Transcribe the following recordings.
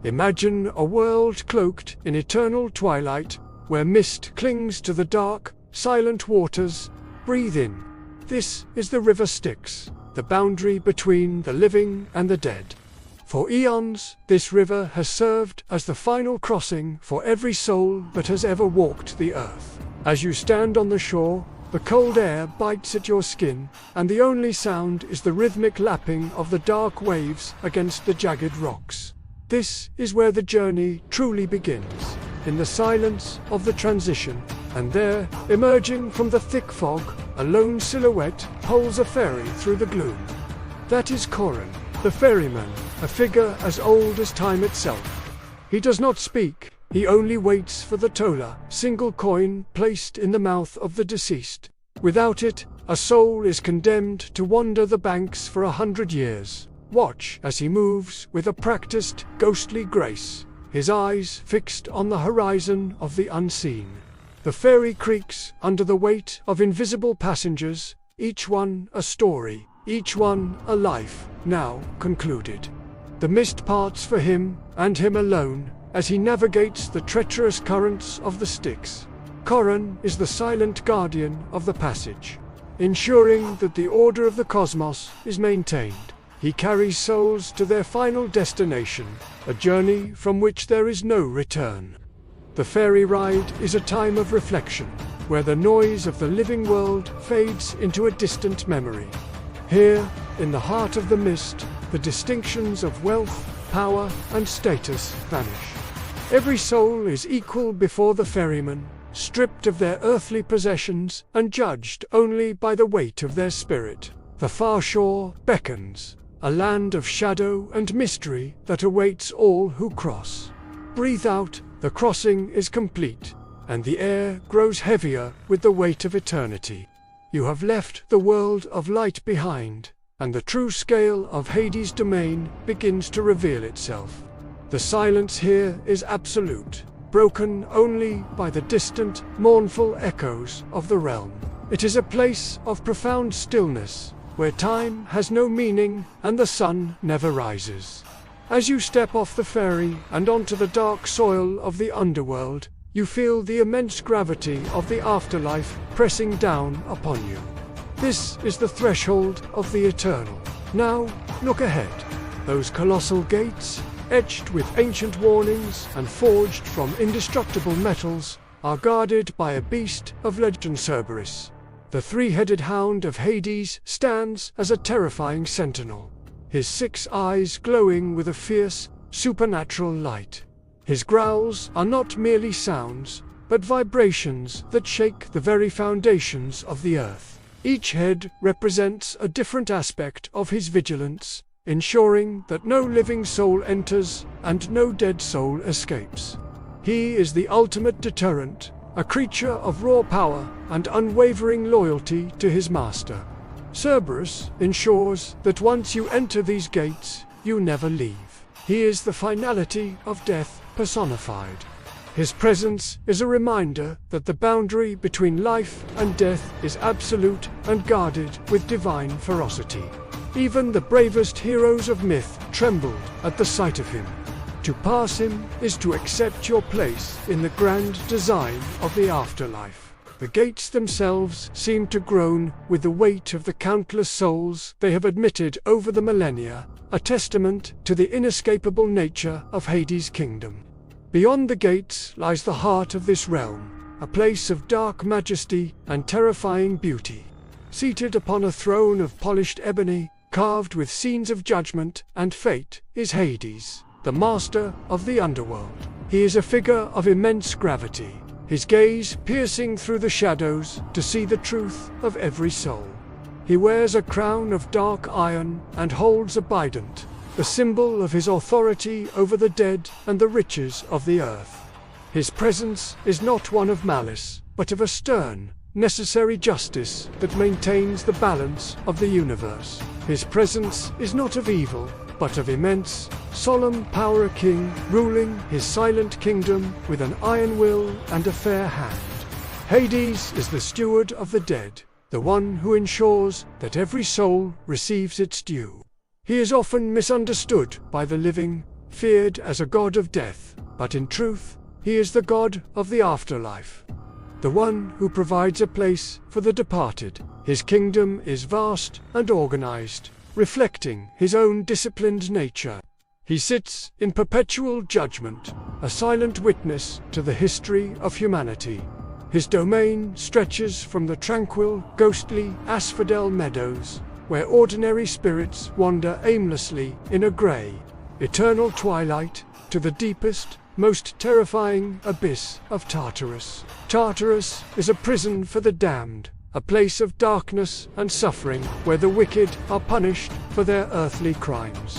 Imagine a world cloaked in eternal twilight, where mist clings to the dark, silent waters. Breathe in. This is the river Styx, the boundary between the living and the dead. For eons, this river has served as the final crossing for every soul that has ever walked the earth. As you stand on the shore, the cold air bites at your skin, and the only sound is the rhythmic lapping of the dark waves against the jagged rocks. This is where the journey truly begins, in the silence of the transition, and there, emerging from the thick fog, a lone silhouette pulls a ferry through the gloom. That is Corin, the ferryman, a figure as old as time itself. He does not speak, he only waits for the tola, single coin placed in the mouth of the deceased. Without it, a soul is condemned to wander the banks for 100 years. Watch as he moves with a practiced, ghostly grace, his eyes fixed on the horizon of the unseen. The ferry creaks under the weight of invisible passengers, each one a story, each one a life, now concluded. The mist parts for him, and him alone, as he navigates the treacherous currents of the Styx. Corin is the silent guardian of the passage, ensuring that the order of the cosmos is maintained. He carries souls to their final destination, a journey from which there is no return. The ferry ride is a time of reflection, where the noise of the living world fades into a distant memory. Here, in the heart of the mist, the distinctions of wealth, power, and status vanish. Every soul is equal before the ferryman, stripped of their earthly possessions and judged only by the weight of their spirit. The far shore beckons, a land of shadow and mystery that awaits all who cross. Breathe out, the crossing is complete, and the air grows heavier with the weight of eternity. You have left the world of light behind, and the true scale of Hades' domain begins to reveal itself. The silence here is absolute, broken only by the distant, mournful echoes of the realm. It is a place of profound stillness, where time has no meaning and the sun never rises. As you step off the ferry and onto the dark soil of the underworld, you feel the immense gravity of the afterlife pressing down upon you. This is the threshold of the eternal. Now, look ahead. Those colossal gates, etched with ancient warnings and forged from indestructible metals, are guarded by a beast of legend. Cerberus, the three-headed hound of Hades, stands as a terrifying sentinel, his 6 eyes glowing with a fierce, supernatural light. His growls are not merely sounds, but vibrations that shake the very foundations of the earth. Each head represents a different aspect of his vigilance, ensuring that no living soul enters and no dead soul escapes. He is the ultimate deterrent, a creature of raw power and unwavering loyalty to his master. Cerberus ensures that once you enter these gates, you never leave. He is the finality of death personified. His presence is a reminder that the boundary between life and death is absolute and guarded with divine ferocity. Even the bravest heroes of myth trembled at the sight of him. To pass him is to accept your place in the grand design of the afterlife. The gates themselves seem to groan with the weight of the countless souls they have admitted over the millennia, a testament to the inescapable nature of Hades' kingdom. Beyond the gates lies the heart of this realm, a place of dark majesty and terrifying beauty. Seated upon a throne of polished ebony, carved with scenes of judgment and fate, is Hades, the master of the underworld. He is a figure of immense gravity, his gaze piercing through the shadows to see the truth of every soul. He wears a crown of dark iron and holds a bident, the symbol of his authority over the dead and the riches of the earth. His presence is not one of malice, but of a stern, necessary justice that maintains the balance of the universe. His presence is not of evil, but of immense, solemn power, a king ruling his silent kingdom with an iron will and a fair hand. Hades is the steward of the dead, the one who ensures that every soul receives its due. He is often misunderstood by the living, feared as a god of death, but in truth, he is the god of the afterlife. The one who provides a place for the departed. His kingdom is vast and organized, reflecting his own disciplined nature. He sits in perpetual judgment, a silent witness to the history of humanity. His domain stretches from the tranquil, ghostly asphodel meadows, where ordinary spirits wander aimlessly in a grey, eternal twilight, to the deepest, most terrifying abyss of Tartarus. Tartarus is a prison for the damned, a place of darkness and suffering where the wicked are punished for their earthly crimes.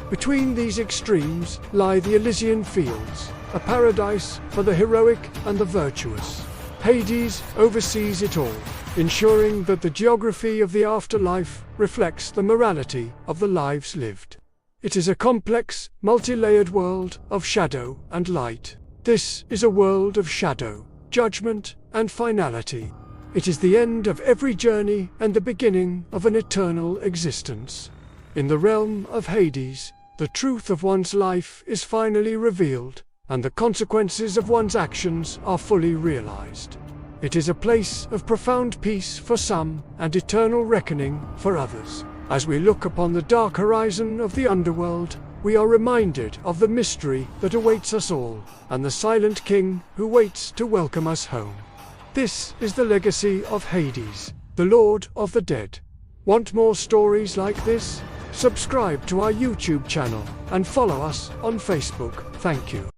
Between these extremes lie the Elysian fields, a paradise for the heroic and the virtuous. Hades oversees it all, ensuring that the geography of the afterlife reflects the morality of the lives lived. It is a complex, multi-layered world of shadow and light. This is a world of shadow, judgment, and finality. It is the end of every journey and the beginning of an eternal existence. In the realm of Hades, the truth of one's life is finally revealed, and the consequences of one's actions are fully realized. It is a place of profound peace for some and eternal reckoning for others. As we look upon the dark horizon of the underworld, we are reminded of the mystery that awaits us all, and the silent king who waits to welcome us home. This is the legacy of Hades, the Lord of the Dead. Want more stories like this? Subscribe to our YouTube channel and follow us on Facebook. Thank you.